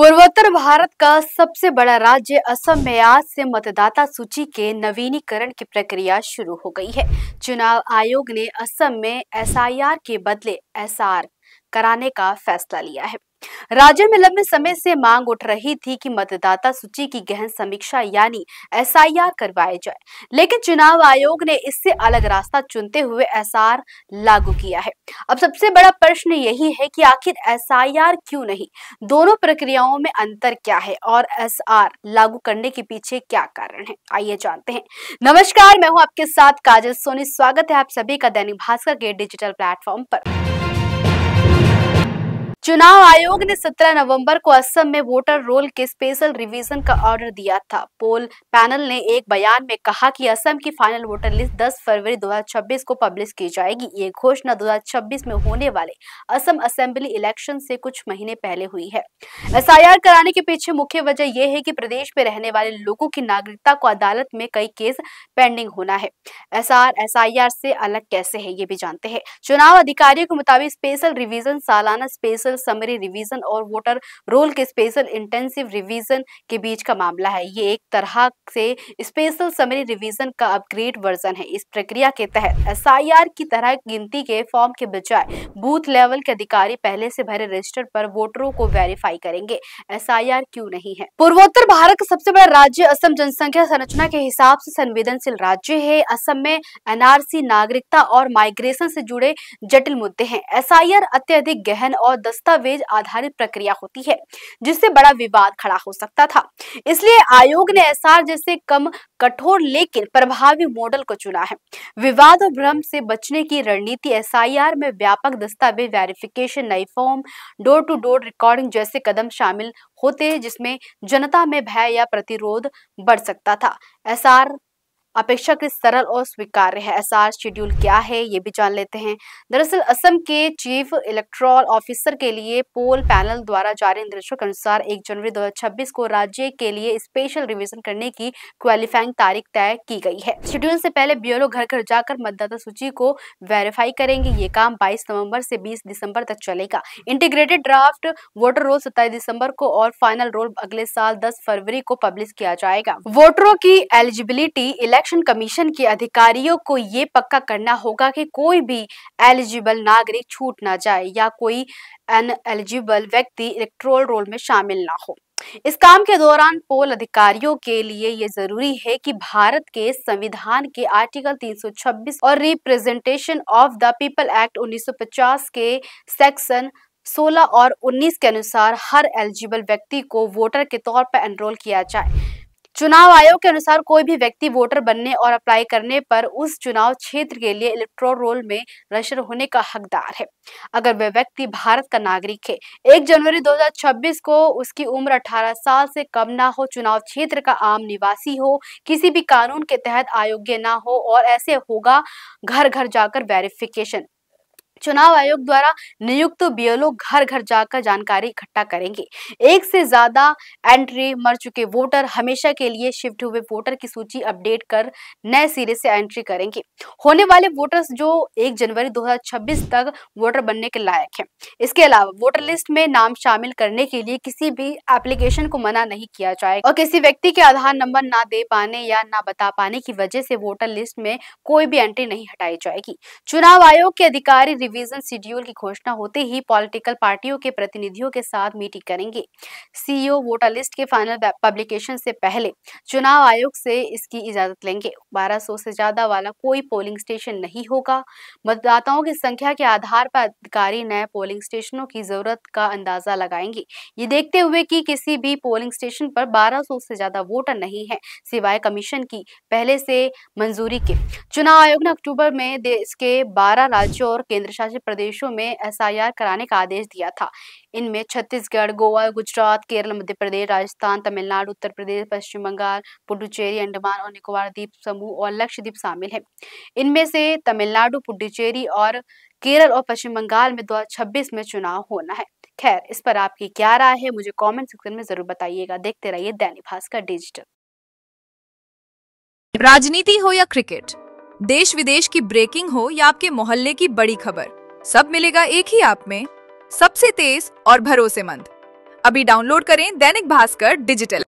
पूर्वोत्तर भारत का सबसे बड़ा राज्य असम में आज से मतदाता सूची के नवीनीकरण की प्रक्रिया शुरू हो गई है। चुनाव आयोग ने असम में एसआईआर के बदले एसआर कराने का फैसला लिया है। राज्य में लंबे समय से मांग उठ रही थी कि मतदाता सूची की गहन समीक्षा यानी एसआईआर करवाई जाए, लेकिन चुनाव आयोग ने इससे अलग रास्ता चुनते हुए एसआर लागू किया है। अब सबसे बड़ा प्रश्न यही है कि आखिर एसआईआर क्यों नहीं, दोनों प्रक्रियाओं में अंतर क्या है और एसआर लागू करने के पीछे क्या कारण है, आइए जानते हैं। नमस्कार, मैं हूं आपके साथ काजल सोनी। स्वागत है आप सभी का दैनिक भास्कर के डिजिटल प्लेटफॉर्म पर। चुनाव आयोग ने 17 नवंबर को असम में वोटर रोल के स्पेशल रिवीजन का ऑर्डर दिया था। पोल पैनल ने एक बयान में कहा कि असम की फाइनल वोटर लिस्ट 10 फरवरी 2026 को पब्लिश की जाएगी। ये घोषणा 2026 में होने वाले असम असेंबली इलेक्शन से कुछ महीने पहले हुई है। एसआईआर कराने के पीछे मुख्य वजह यह है कि प्रदेश में रहने वाले लोगों की नागरिकता को अदालत में कई केस पेंडिंग होना है। एसआईआर से अलग कैसे है, ये भी जानते हैं। चुनाव अधिकारियों के मुताबिक स्पेशल रिवीजन सालाना स्पेशल समरी रिवीजन और वोटर रोल के स्पेशल इंटेंसिव रिवीजन के बीच का मामला है। ये एक तरह से स्पेशल समरी रिवीजन का अपग्रेड वर्जन है। इस प्रक्रिया के तहत एसआईआर की तरह गिनती के फॉर्म के बजाय बूथ लेवल के अधिकारी पहले से भरे रजिस्टर पर वोटरों को वेरीफाई करेंगे। एसआईआर क्यों नहीं है? पूर्वोत्तर भारत का सबसे बड़ा राज्य असम जनसंख्या संरचना के हिसाब से संवेदनशील राज्य है। असम में एनआरसी, नागरिकता और माइग्रेशन से जुड़े जटिल मुद्दे हैं। एसआईआर अत्यधिक गहन और दस्तावेज आधारित प्रक्रिया होती है, जिससे बड़ा विवाद खड़ा हो सकता था। इसलिए आयोग ने एसआर जैसे कम कठोर लेकिन प्रभावी मॉडल को चुना है। विवाद और भ्रम से बचने की रणनीति एसआईआर में व्यापक दस्तावेज वेरिफिकेशन, नई form, door to door recording जैसे कदम शामिल होते, जिसमें जनता में भय या प्रतिरोध बढ़ सकता था। एसआर अपेक्षाकृत सरल और स्वीकार्य है। एसआर शेड्यूल क्या है, ये भी जान लेते हैं। दरअसल असम के चीफ इलेक्टोरल ऑफिसर के लिए पोल पैनल द्वारा जारी निर्देशों के अनुसार 1 जनवरी 2026 को राज्य के लिए स्पेशल रिवीजन करने की क्वालिफाइंग तारीख तय की गई है। शेड्यूल से पहले बीएलओ घर घर जाकर मतदाता सूची को वेरीफाई करेंगे। ये काम 22 नवंबर से 20 दिसंबर तक चलेगा। इंटीग्रेटेड ड्राफ्ट वोटर रोल 27 दिसंबर को और फाइनल रोल अगले साल 10 फरवरी को पब्लिश किया जाएगा। वोटरों की एलिजिबिलिटी, इलेक्शन कमीशन के अधिकारियों को ये पक्का करना होगा कि कोई भी एलिजिबल नागरिक छूट ना जाए या कोई अनएलिजिबल व्यक्ति इलेक्टोरल रोल में शामिल ना हो। इस काम के दौरान पोल अधिकारियों के लिए ये जरूरी है कि भारत के संविधान के आर्टिकल 326 और representation of the people act 1950 के सेक्शन 16 और 19 के अनुसार हर एलिजिबल व्यक्ति को वोटर के तौर पर एनरोल किया जाए। चुनाव आयोग के अनुसार कोई भी व्यक्ति वोटर बनने और अप्लाई करने पर उस चुनाव क्षेत्र के लिए इलेक्टोरल रोल में रजिस्टर होने का हकदार है, अगर वह व्यक्ति भारत का नागरिक है। 1 जनवरी 2026 को उसकी उम्र 18 साल से कम ना हो, चुनाव क्षेत्र का आम निवासी हो, किसी भी कानून के तहत अयोग्य ना हो और ऐसे होगा घर घर जाकर वेरिफिकेशन। चुनाव आयोग द्वारा नियुक्त बीएलओ घर घर जाकर जानकारी इकट्ठा करेंगे। एक से ज्यादा एंट्री मर चुके वोटर हमेशा के लिए शिफ्ट हुए वोटर की सूची अपडेट कर नए सिरे से एंट्री करेंगे। होने वाले वोटर्स जो 1 जनवरी 2026 तक वोटर बनने के लायक हैं। इसके अलावा वोटर लिस्ट में नाम शामिल करने के लिए किसी भी एप्लीकेशन को मना नहीं किया जाएगा और किसी व्यक्ति के आधार नंबर ना दे पाने या ना बता पाने की वजह से वोटर लिस्ट में कोई भी एंट्री नहीं हटाई जाएगी। चुनाव आयोग के अधिकारी रिवीजन शेड्यूल की घोषणा होते ही पॉलिटिकल पार्टियों के प्रतिनिधियों के साथ मीटिंग करेंगे। सीईओ वोटर लिस्ट के फाइनल पब्लिकेशन से पहले चुनाव आयोग से इसकी इजाजत लेंगे। 1200 से ज्यादा वाला कोई पोलिंग स्टेशन नहीं होगा। मतदाताओं की संख्या के आधार पर अधिकारी नए पोलिंग स्टेशनों की जरूरत का अंदाजा लगाएंगे, ये देखते हुए कि किसी भी पोलिंग स्टेशन पर 1200 से ज्यादा वोटर नहीं है, सिवाय कमीशन की पहले से मंजूरी के। चुनाव आयोग ने अक्टूबर में देश के 12 राज्यों और केंद्र शासित प्रदेशों में एसआईआर कराने का आदेश दिया था। इनमें छत्तीसगढ़, गोवा, गुजरात, केरल, मध्य प्रदेश, राजस्थान, तमिलनाडु, उत्तर प्रदेश, पश्चिम बंगाल, पुडुचेरी, अंडमान और निकोबार द्वीप समूह और लक्षद्वीप शामिल है। इनमें से तमिलनाडु, पुडुचेरी और केरल और पश्चिम बंगाल में 2026 में चुनाव होना है। खैर, इस पर आपकी क्या राय है, मुझे कमेंट सेक्शन में जरूर बताइएगा। देखते रहिए दैनिक भास्कर डिजिटल। राजनीति हो या क्रिकेट, देश विदेश की ब्रेकिंग हो या आपके मोहल्ले की बड़ी खबर, सब मिलेगा एक ही ऐप में, सबसे तेज और भरोसेमंद। अभी डाउनलोड करें दैनिक भास्कर डिजिटल।